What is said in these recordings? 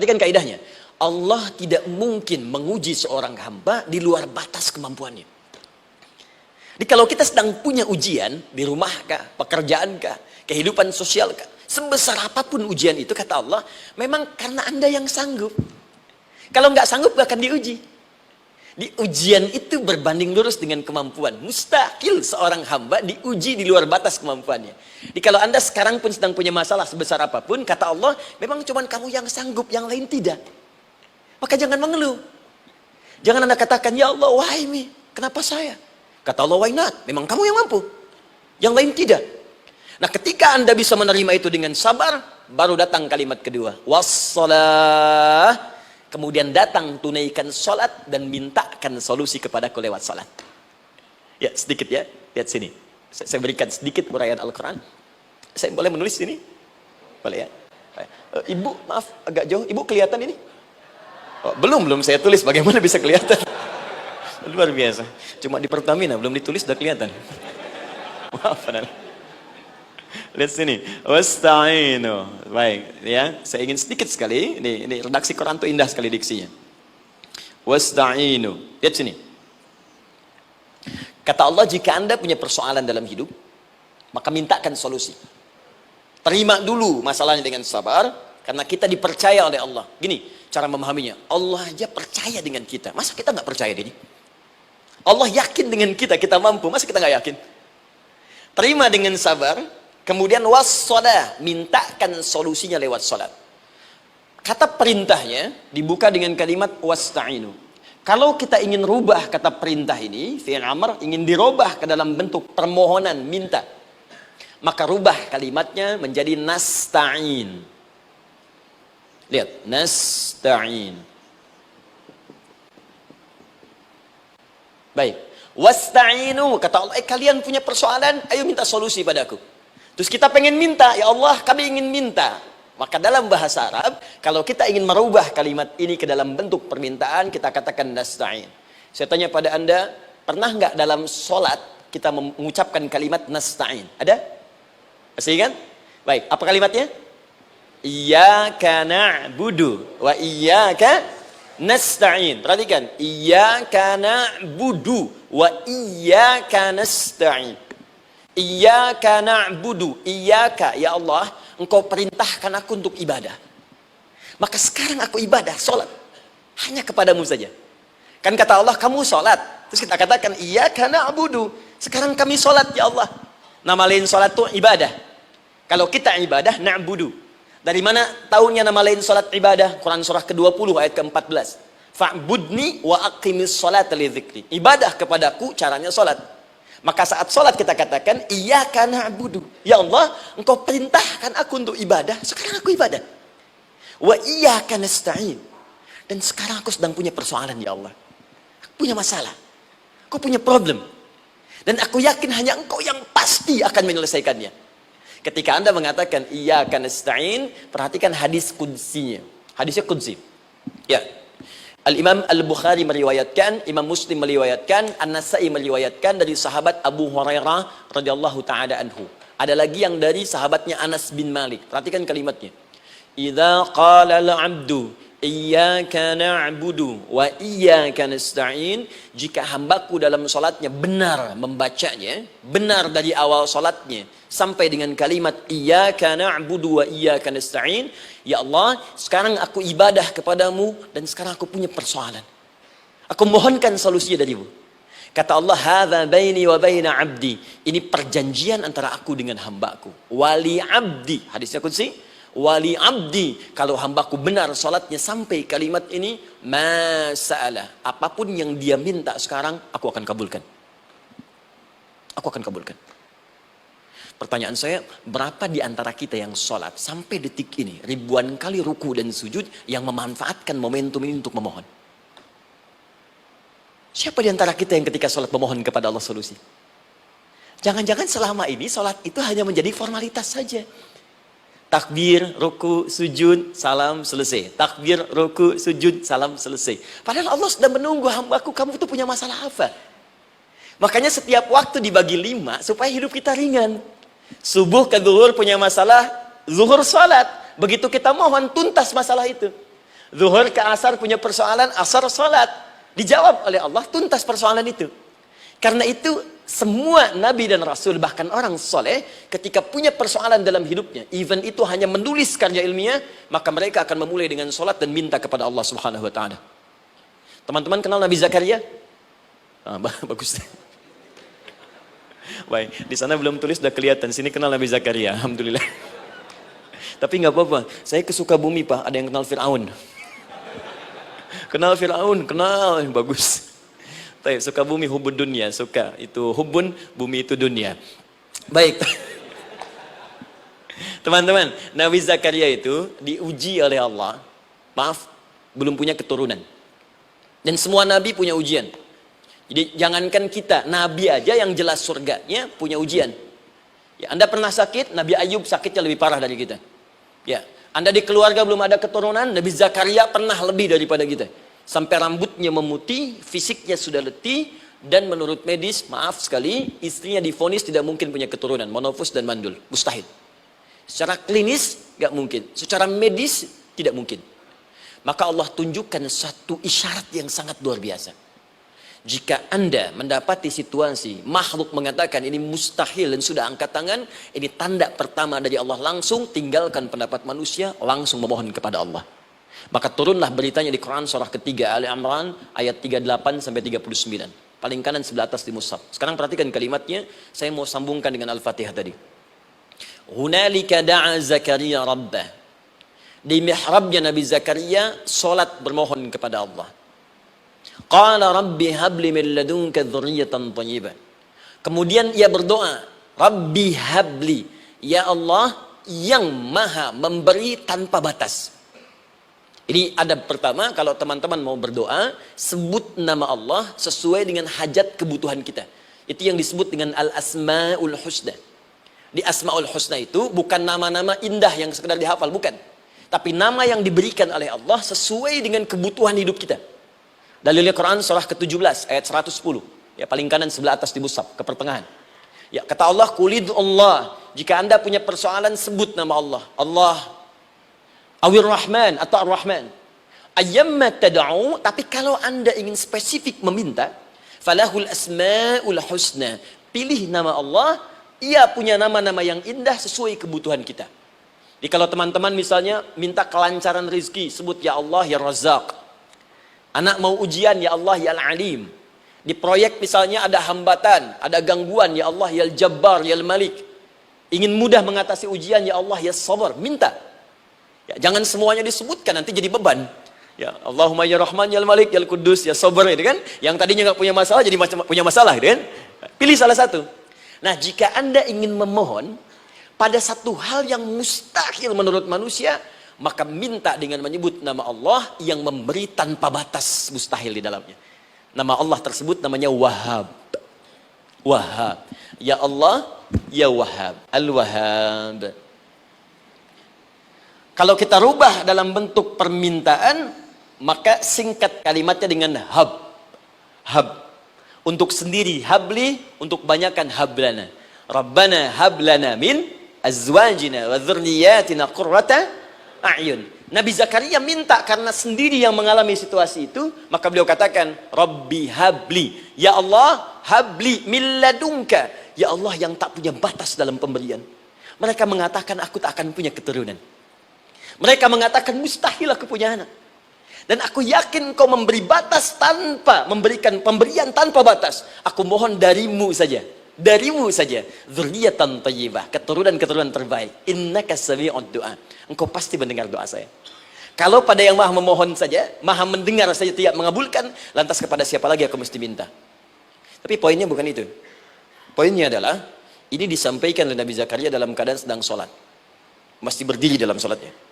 Ini kan kaidahnya. Allah tidak mungkin menguji seorang hamba di luar batas kemampuannya. Jadi kalau kita sedang punya ujian di rumah kah, pekerjaan kah, kehidupan sosial kah, sebesar apapun ujian itu, kata Allah, memang karena Anda yang sanggup. Kalau nggak sanggup gak akan diuji. Di ujian itu berbanding lurus dengan kemampuan. Mustahil seorang hamba diuji di luar batas kemampuannya. Jadi kalau Anda sekarang pun sedang punya masalah sebesar apapun, kata Allah, memang cuma kamu yang sanggup, yang lain tidak. Maka jangan mengeluh. Jangan Anda katakan, ya Allah, why me? Kenapa saya? Kata Allah, why not? Memang kamu yang mampu. Yang lain tidak. Nah, ketika Anda bisa menerima itu dengan sabar, baru datang kalimat kedua. Wassalah. Kemudian datang tunaikan sholat dan mintakan solusi kepadaku lewat sholat. Ya, sedikit ya. Lihat sini. Saya berikan sedikit uraian Al-Quran. Saya boleh menulis sini? Boleh ya? Ibu, maaf, agak jauh. Ibu kelihatan ini? Oh, belum saya tulis. Bagaimana bisa kelihatan? Luar biasa. Cuma di Pertamina, belum ditulis, sudah kelihatan. Maaf, padahal. Lihat sini, wasta'inu. Baik, ya. Saya ingin sedikit sekali. Ini redaksi Quran itu indah sekali diksinya. Wasta'inu. Lihat sini. Kata Allah, jika Anda punya persoalan dalam hidup, maka mintakan solusi. Terima dulu masalahnya dengan sabar, karena kita dipercaya oleh Allah. Gini, cara memahaminya. Allah aja percaya dengan kita. Masa kita nggak percaya diri? Allah yakin dengan kita mampu. Masa kita nggak yakin? Terima dengan sabar. Kemudian wassalah, mintakan solusinya lewat salat. Kata perintahnya dibuka dengan kalimat wasta'inu. Kalau kita ingin rubah kata perintah ini, fi'il amr, ingin dirubah ke dalam bentuk permohonan, minta, maka rubah kalimatnya menjadi nasta'in. Lihat, nasta'in. Baik, wasta'inu, kata Allah, kalian punya persoalan, ayo minta solusi padaku. Terus kita pengen minta, ya Allah kami ingin minta. Maka dalam bahasa Arab, kalau kita ingin merubah kalimat ini ke dalam bentuk permintaan, kita katakan nasta'in. Saya tanya pada Anda, pernah nggak dalam sholat kita mengucapkan kalimat nasta'in? Ada? Masih ingat? Baik, apa kalimatnya? Iyyaka na'budu wa iyyaka nasta'in. Perhatikan, iyyaka na'budu wa iyyaka nasta'in. Iyyaka na'budu, iyyaka, ya Allah, engkau perintahkan aku untuk ibadah. Maka sekarang aku ibadah, sholat, hanya kepadamu saja. Kan kata Allah, kamu sholat. Terus kita katakan, iyyaka na'budu. Sekarang kami sholat, ya Allah. Nama lain sholat itu ibadah. Kalau kita ibadah, na'budu. Dari mana tahunya nama lain sholat ibadah? Quran surah ke-20 ayat ke-14. Fa'budni wa aqimis sholat li dzikri. Ibadah kepadaku, caranya sholat. Maka saat sholat kita katakan, iyyaka na'budu. Ya Allah, engkau perintahkan aku untuk ibadah. Sekarang aku ibadah. Wa iyyaka nasta'in. Dan sekarang aku sedang punya persoalan, ya Allah. Aku punya masalah. Aku punya problem. Dan aku yakin hanya engkau yang pasti akan menyelesaikannya. Ketika Anda mengatakan, iyyaka nasta'in, perhatikan hadis qudsinya. Hadisnya qudsi. Ya. Al-Imam Al-Bukhari meriwayatkan, Imam Muslim meriwayatkan, An-Nasai meriwayatkan dari sahabat Abu Hurairah radhiyallahu ta'ala anhu. Ada lagi yang dari sahabatnya Anas bin Malik. Perhatikan kalimatnya. Idza qala al-'abdu iyyaka na'budu wa iyyaka nasta'in, jika hambaku dalam salatnya benar membacanya, benar dari awal salatnya sampai dengan kalimat iyyaka na'budu wa iyyaka nasta'in, ya Allah, sekarang aku ibadah kepadamu dan sekarang aku punya persoalan. Aku mohonkan solusinya darimu. Kata Allah, hadza baini wa baina 'abdi. Ini perjanjian antara aku dengan hambaku. Wali 'abdi, hadisnya qudsi, wali 'abdi, kalau hambaku benar salatnya sampai kalimat ini, ma sa'ala, apapun yang dia minta sekarang aku akan kabulkan. Aku akan kabulkan. Pertanyaan saya, berapa di antara kita yang sholat sampai detik ini, ribuan kali ruku dan sujud, yang memanfaatkan momentum ini untuk memohon? Siapa di antara kita yang ketika sholat memohon kepada Allah solusi? Jangan-jangan selama ini sholat itu hanya menjadi formalitas saja. Takbir, ruku, sujud, salam, selesai. Takbir, ruku, sujud, salam, selesai. Padahal Allah sudah menunggu, hambaku, kamu itu punya masalah apa? Makanya setiap waktu dibagi 5 supaya hidup kita ringan. Subuh ke zuhur punya masalah, zuhur salat. Begitu kita mohon, tuntas masalah itu. Zuhur ke asar punya persoalan, asar salat. Dijawab oleh Allah, tuntas persoalan itu. Karena itu semua nabi dan rasul, bahkan orang soleh, ketika punya persoalan dalam hidupnya, even itu hanya menulis karya ilmiah, maka mereka akan memulai dengan salat dan minta kepada Allah Subhanahu wa taala. Teman-teman kenal Nabi Zakaria? Bagus. Baik, di sana belum tulis sudah kelihatan, sini kenal Nabi Zakaria, alhamdulillah. Tapi nggak apa-apa, saya ke Sukabumi Pak, ada yang kenal Fir'aun. Kenal Fir'aun, kenal, bagus. Sukabumi hubun dunia, suka itu hubun, bumi itu dunia. Baik. Teman-teman, Nabi Zakaria itu diuji oleh Allah. Maaf, belum punya keturunan. Dan semua nabi punya ujian. Jadi jangankan kita, nabi aja yang jelas surganya punya ujian. Ya, Anda pernah sakit, Nabi Ayub sakitnya lebih parah dari kita. Ya, Anda di keluarga belum ada keturunan, Nabi Zakaria pernah lebih daripada kita. Sampai rambutnya memutih, fisiknya sudah letih, dan menurut medis, maaf sekali, istrinya divonis tidak mungkin punya keturunan, monofus dan mandul, mustahil. Secara klinis, gak mungkin. Secara medis, tidak mungkin. Maka Allah tunjukkan satu isyarat yang sangat luar biasa. Jika Anda mendapati situasi, makhluk mengatakan ini mustahil dan sudah angkat tangan, ini tanda pertama dari Allah, langsung tinggalkan pendapat manusia, langsung memohon kepada Allah. Maka turunlah beritanya di Quran surah ketiga Ali Imran ayat 38 sampai 39. Paling kanan sebelah atas di mushaf. Sekarang perhatikan kalimatnya, saya mau sambungkan dengan Al-Fatihah tadi. Hunalika da'a Zakaria rabbah. Di mihrabnya Nabi Zakaria salat bermohon kepada Allah. Qala rabbi habli min ladunka dzurriyyatan thayyibah. Kemudian ia berdoa, Rabbi habli, ya Allah yang maha memberi tanpa batas. Ini adab pertama, kalau teman-teman mau berdoa, sebut nama Allah sesuai dengan hajat kebutuhan kita. Itu yang disebut dengan Al-Asma'ul Husna. Di Asma'ul Husna itu bukan nama-nama indah yang sekedar dihafal, bukan. Tapi nama yang diberikan oleh Allah sesuai dengan kebutuhan hidup kita. Dalilnya Quran surah ke-17 ayat 110. Ya, paling kanan sebelah atas di mushaf, ke pertengahan. Ya, kata Allah, Qulid Allah. Jika Anda punya persoalan, sebut nama Allah. Allah Awir Rahman atau Ar-Rahman. Ayyamma tad'u, tapi kalau Anda ingin spesifik meminta, falahul asmaul husna. Pilih nama Allah, ia punya nama-nama yang indah sesuai kebutuhan kita. Jadi kalau teman-teman misalnya minta kelancaran rezeki, sebut ya Allah ya Razzaq. Anak mau ujian, ya Allah ya Al-Alim. Di proyek misalnya ada hambatan, ada gangguan, ya Allah ya Al-Jabbar ya Al-Malik. Ingin mudah mengatasi ujian, ya Allah ya Sabar. Minta. Ya, jangan semuanya disebutkan, nanti jadi beban. Ya, Allahumma ya Rahman ya Al-Malik ya Al-Quddus ya Sabar, gitu kan? Yang tadinya nggak punya masalah jadi punya masalah, gitu kan? Pilih salah satu. Nah, jika Anda ingin memohon pada satu hal yang mustahil menurut manusia, maka minta dengan menyebut nama Allah yang memberi tanpa batas, mustahil di dalamnya. Nama Allah tersebut namanya Wahhab. Wahhab. Ya Allah, ya Wahhab. Al-Wahhab. Kalau kita rubah dalam bentuk permintaan, maka singkat kalimatnya dengan hab. Hab. Untuk sendiri habli, untuk banyakkan hablana. Rabbana hablana min azwajina wa dzurriyyatina qurrata a'yun. Nabi Zakaria minta karena sendiri yang mengalami situasi itu, maka beliau katakan, Rabbi habli. Ya Allah, habli min ladunka. Ya Allah yang tak punya batas dalam pemberian. Mereka mengatakan aku tak akan punya keturunan. Mereka mengatakan mustahil aku punya anak. Dan aku yakin kau memberi batas tanpa memberikan pemberian tanpa batas. Aku mohon darimu saja. Darimu saja. Dzurriyyatan thayyibah, keturunan-keturunan terbaik. Innaka sami'ud du'a. Engkau pasti mendengar doa saya. Kalau pada yang maha memohon saja, maha mendengar saja tidak mengabulkan, lantas kepada siapa lagi aku mesti minta? Tapi poinnya bukan itu. Poinnya adalah ini disampaikan oleh Nabi Zakaria dalam keadaan sedang sholat. Mesti berdiri dalam sholatnya.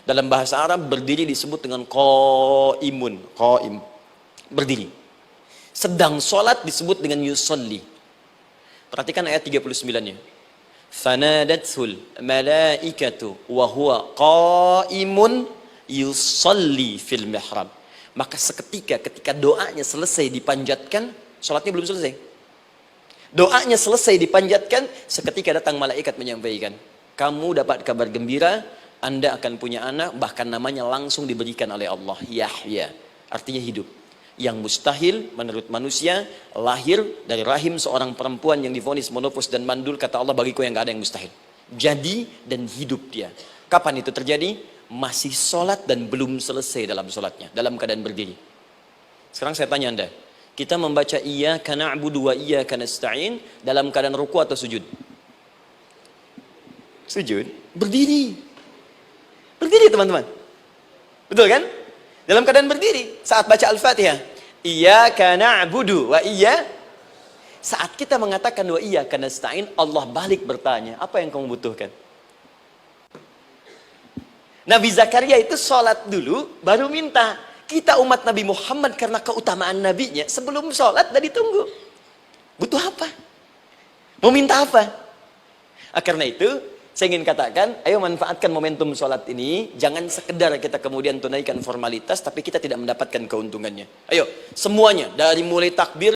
Dalam bahasa Arab berdiri disebut dengan qaimun, qaim, berdiri. Sedang sholat disebut dengan yusolli. Perhatikan ayat 39-nya. Fanadathul malaikatu wa huwa qaimun yusolli fil mihrab. Maka seketika ketika doanya selesai dipanjatkan, sholatnya belum selesai. Doanya selesai dipanjatkan, seketika datang malaikat menyampaikan, kamu dapat kabar gembira, Anda akan punya anak, bahkan namanya langsung diberikan oleh Allah, Yahya, artinya hidup. Yang mustahil menurut manusia, lahir dari rahim seorang perempuan yang divonis monopause dan mandul, kata Allah, bagiku yang gak ada yang mustahil. Jadi dan hidup dia. Kapan itu terjadi? Masih sholat dan belum selesai dalam sholatnya, dalam keadaan berdiri. Sekarang saya tanya Anda, kita membaca iyyaka na'budu wa iyyaka nasta'in dalam keadaan ruku atau sujud? Sujud, berdiri. Berdiri teman-teman. Betul kan? Dalam keadaan berdiri saat baca Al-Fatihah. Iyyaka na'budu wa saat kita mengatakan wa iyyaka nasta'in, Allah balik bertanya, apa yang kamu butuhkan? Nabi Zakaria itu sholat dulu baru minta. Kita umat Nabi Muhammad karena keutamaan nabinya, sebelum sholat udah ditunggu. Butuh apa? Mau minta apa? Karena itu saya ingin katakan, ayo manfaatkan momentum sholat ini. Jangan sekedar kita kemudian tunaikan formalitas, tapi kita tidak mendapatkan keuntungannya. Ayo, semuanya, dari mulai takbir